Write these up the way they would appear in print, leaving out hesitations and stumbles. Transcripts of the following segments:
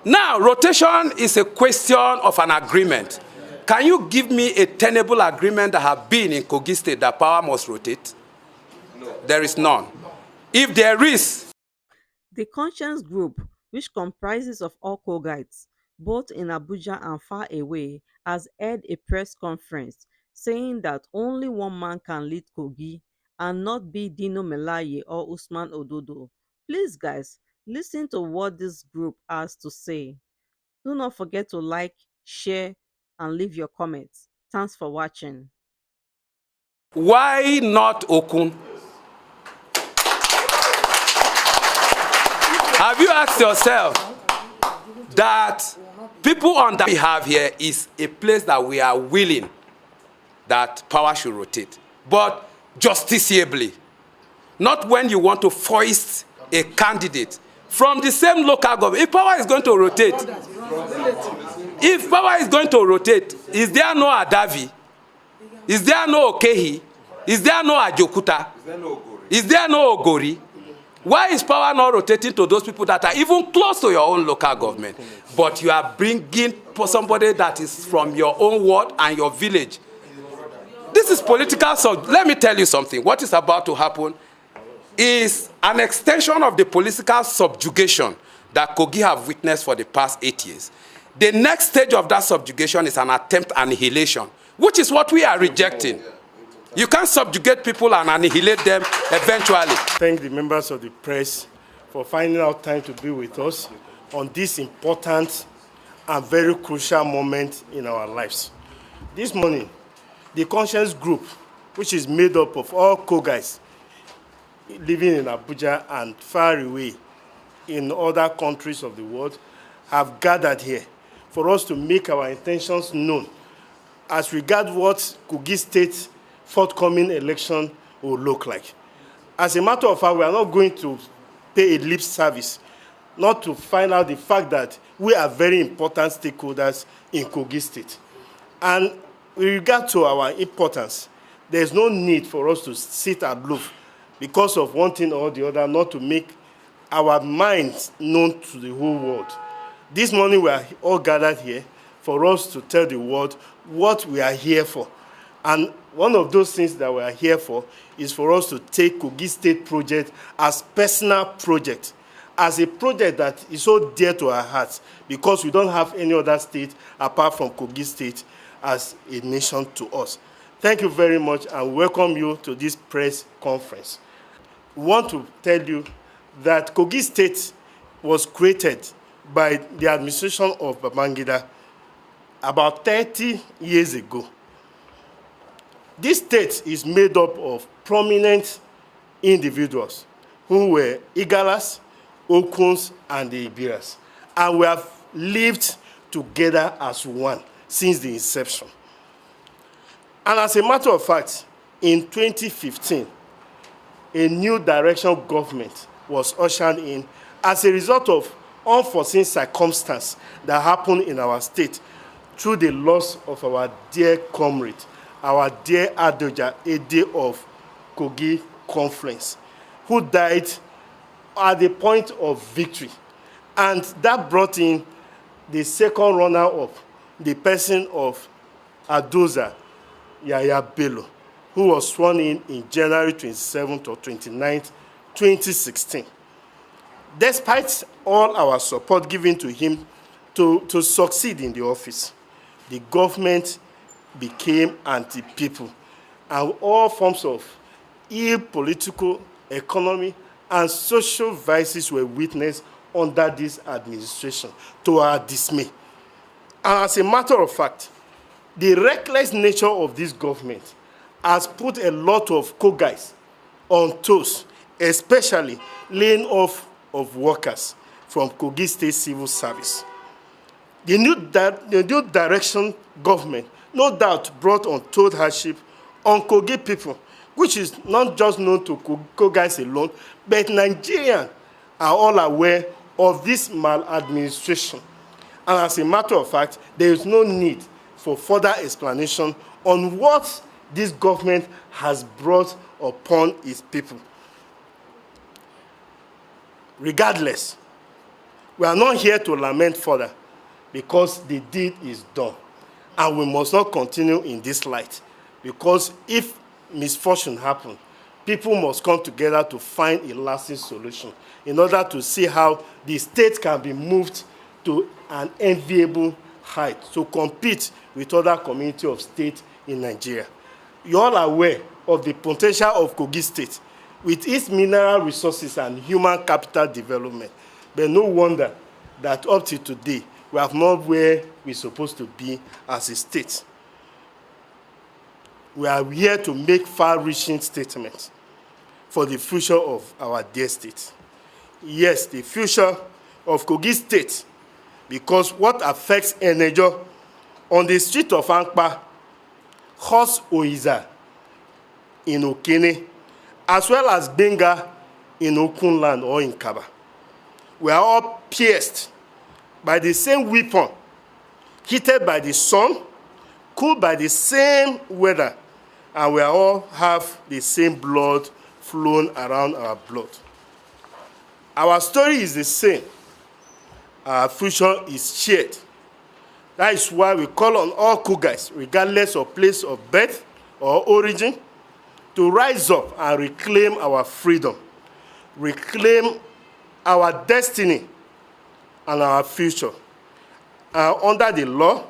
Now, rotation is a question of an agreement. Can you give me a tenable agreement that has been in Kogi State that power must rotate? No. There is none. If there is... The conscience group, which comprises of all Kogites, both in Abuja and far away, has held a press conference saying that only one man can lead Kogi and not be Dino Melaye or Usman-Ododo. Please guys, listen to what this group has to say. Do not forget to like, share, and leave your comments. Thanks for watching. Why not Okun? Have you asked yourself that people on that we have here is a place that we are willing that power should rotate, but justiciably, not when you want to foist a candidate from the same local government. If power is going to rotate, is there no Adavi? Is there no Okehi? Is there no Ajokuta? Is there no Ogori? Why is power not rotating to those people that are even close to your own local government? But you are bringing somebody that is from your own ward and your village. This is political. So let me tell you something. What is about to happen is an extension of the political subjugation that Kogi have witnessed for the past 8 years. The next stage of that subjugation is an attempt at annihilation, which is what we are rejecting. You can't subjugate people and annihilate them eventually. Thank the members of the press for finding out time to be with us on this important and very crucial moment in our lives. This morning, the conscience group, which is made up of all Kogais living in Abuja and far away in other countries of the world, have gathered here for us to make our intentions known as regards what Kogi State forthcoming election will look like. As a matter of fact, we are not going to pay a lip service, not to find out the fact that we are very important stakeholders in Kogi State. And with regard to our importance, there is no need for us to sit aloof because of one thing or the other, not to make our minds known to the whole world. This morning we are all gathered here for us to tell the world what we are here for. And one of those things that we are here for is for us to take Kogi State project as personal project, as a project that is so dear to our hearts because we don't have any other state apart from Kogi State as a nation to us. Thank you very much and welcome you to this press conference. We want to tell you that Kogi State was created by the administration of Babangida about 30 years ago. This state is made up of prominent individuals who were Igalas, Okuns, and the Ibiras. And we have lived together as one since the inception. And as a matter of fact, in 2015, a new direction government was ushered in as a result of unforeseen circumstances that happened in our state through the loss of our dear comrade, our dear Adoja, a day of Kogi Conference, who died at the point of victory. And that brought in the second runner-up, the person of Adoza, Yaya Bello, who was sworn in January 27th or 29th, 2016. Despite all our support given to him to succeed in the office, the government became anti-people, and all forms of ill political, economy, and social vices were witnessed under this administration, to our dismay. And as a matter of fact, the reckless nature of this government has put a lot of Kogais on toes, especially laying off of workers from Kogi State Civil Service. The new direction government no doubt brought untold hardship on Kogi people, which is not just known to Kogais alone, but Nigerians are all aware of this maladministration. And as a matter of fact, there is no need for further explanation on what this government has brought upon its people. Regardless, We are not here to lament further because the deed is done. And we must not continue in this light, because if misfortune happens, people must come together to find a lasting solution in order to see how the state can be moved to an enviable height to compete with other communities of states in Nigeria. You all are aware of the potential of Kogi State with its mineral resources and human capital development. But no wonder that up to today, we are not where we're supposed to be as a state. We are here to make far-reaching statements for the future of our dear state. Yes, the future of Kogi State, because what affects Enejo on the street of Ankpa, Horse Oiza in Okene, as well as Benga in Okunland or in Kaba. We are all pierced by the same weapon, heated by the sun, cooled by the same weather, and we all have the same blood flowing around our blood. Our story is the same. Our future is shared. That is why we call on all Kogais, regardless of place of birth or origin, to rise up and reclaim our freedom, reclaim our destiny and our future. Under the law,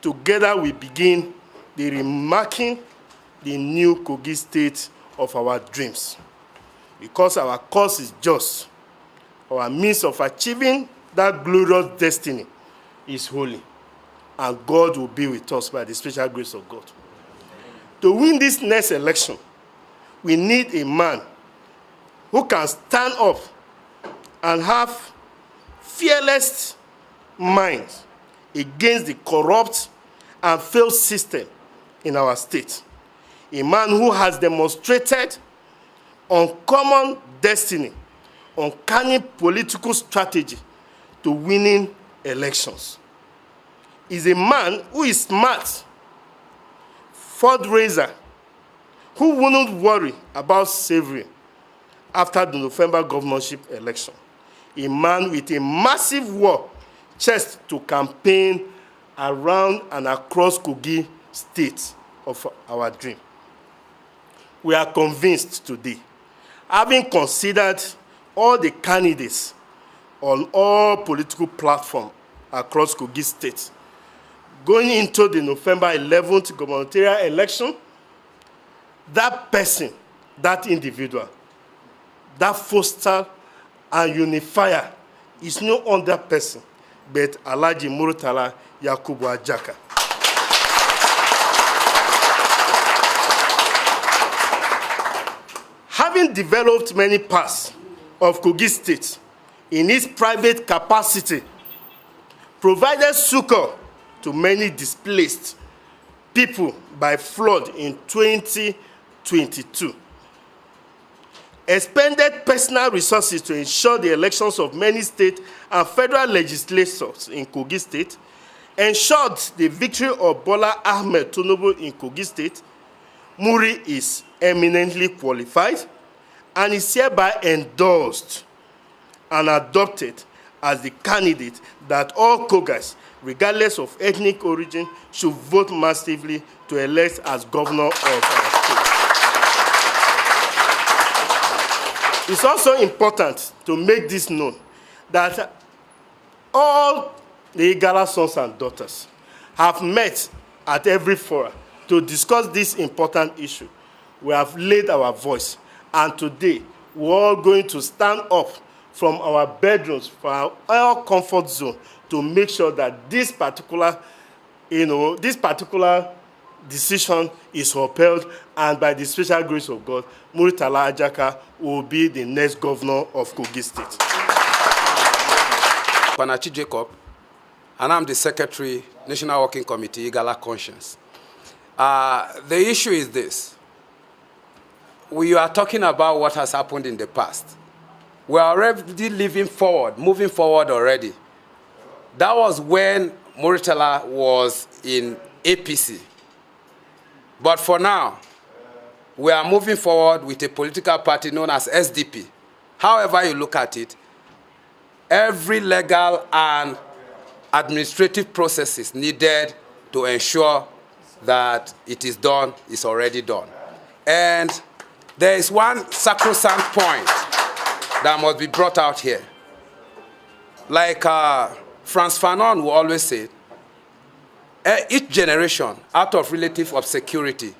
together we begin the remarking the new Kogi State of our dreams. Because our cause is just, our means of achieving that glorious destiny is holy, and God will be with us by the special grace of God. To win this next election, we need a man who can stand up and have fearless mind against the corrupt and failed system in our state. A man who has demonstrated uncommon destiny, uncanny political strategy to winning elections. Is a man who is smart, fundraiser, who wouldn't worry about slavery after the November governorship election. A man with a massive war chest to campaign around and across Kogi State of our dream. We are convinced today, having considered all the candidates on all political platforms across Kogi State, going into the November 11th gubernatorial election, that person, that individual, that foster and unifier is no other person but Alhaji Murtala Yakubu Ajaka. Having developed many parts of Kogi State in its private capacity, provided succor to many displaced people by flood in 2022, expended personal resources to ensure the elections of many state and federal legislators in Kogi State, ensured the victory of Bola Ahmed Tinubu in Kogi State. Muri is eminently qualified and is hereby endorsed and adopted as the candidate that all Kogais, regardless of ethnic origin, should vote massively to elect as governor of our state. It's also important to make this known that all the Igala sons and daughters have met at every forum to discuss this important issue. We have laid our voice, and today we're all going to stand up from our bedrooms, from our comfort zone, to make sure that this particular decision is upheld, and by the special grace of God, Murtala Ajaka will be the next governor of Kogi State. Panachi Jacob, and I'm the Secretary, National Working Committee, Igala Conscience. The issue is this. We are talking about what has happened in the past. We are already moving forward already. That was when Murtala was in APC. But for now, we are moving forward with a political party known as SDP. However you look at it, every legal and administrative processes needed to ensure that it is done is already done. And there is one sacrosanct point that must be brought out here. Like Frantz Fanon will always say, each generation, out of relative obscurity,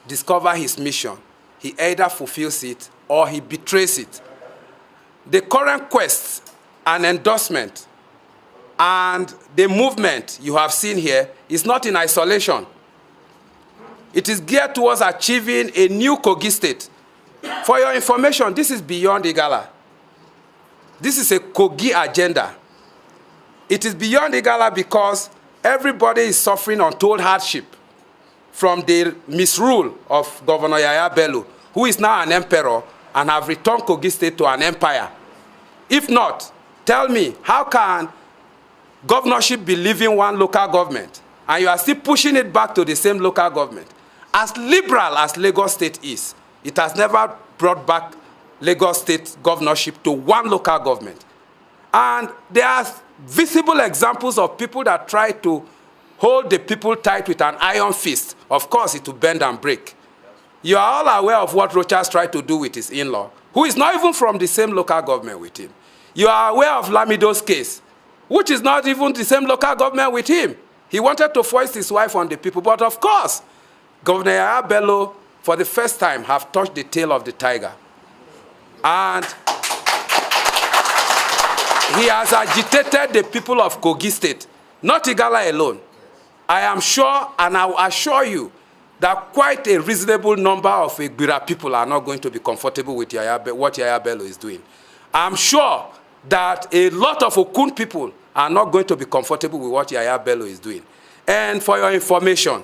discover his mission. He either fulfills it or he betrays it. The current quest and endorsement and the movement you have seen here is not in isolation. It is geared towards achieving a new Kogi state. For your information, this is beyond Igala. This is a Kogi agenda. It is beyond Igala because everybody is suffering untold hardship from the misrule of Governor Yaya Bello, who is now an emperor and have returned Kogi state to an empire. If not, tell me, how can governorship be leaving one local government and you are still pushing it back to the same local government? As liberal as Lagos State is, it has never brought back Lagos State governorship to one local government. And there are visible examples of people that try to hold the people tight with an iron fist. Of course, it will bend and break. You are all aware of what Rochas tried to do with his in-law, who is not even from the same local government with him. You are aware of Lamido's case, which is not even the same local government with him. He wanted to foist his wife on the people, but of course, Governor Yaya Bello, for the first time, have touched the tail of the tiger. And he has agitated the people of Kogi State, not Igala alone. I am sure, and I will assure you, that quite a reasonable number of Igbira people are not going to be comfortable with what Yaya Bello is doing. I'm sure that a lot of Okun people are not going to be comfortable with what Yaya Bello is doing. And for your information,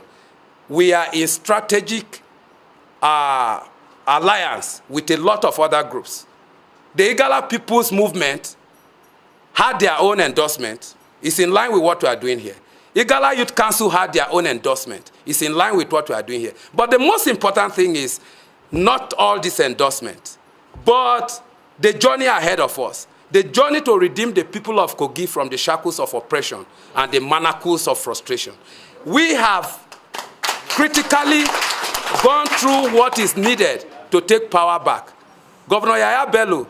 we are in strategic alliance with a lot of other groups. The Igala People's Movement had their own endorsement. It's in line with what we are doing here. Igala Youth Council had their own endorsement. It's in line with what we are doing here. But the most important thing is not all this endorsement, but the journey ahead of us. The journey to redeem the people of Kogi from the shackles of oppression and the manacles of frustration. We have critically gone through what is needed to take power back. Governor Yaya Bello,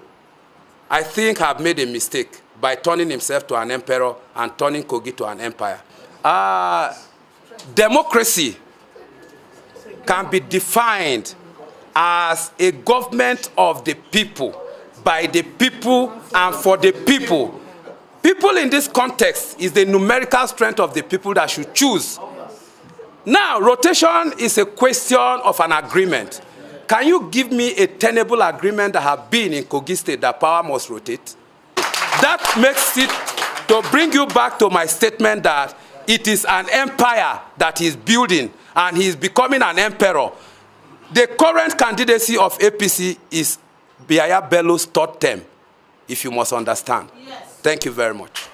I think, have made a mistake by turning himself to an emperor and turning Kogi to an empire. Democracy can be defined as a government of the people, by the people, and for the people. People in this context is the numerical strength of the people that should choose. Now, rotation is a question of an agreement. Can you give me a tenable agreement that has been in Kogi State that power must rotate? That makes it, to bring you back to my statement that it is an empire that he's building and he's becoming an emperor. The current candidacy of APC is Yaya Bello's third term, if you must understand. Yes. Thank you very much.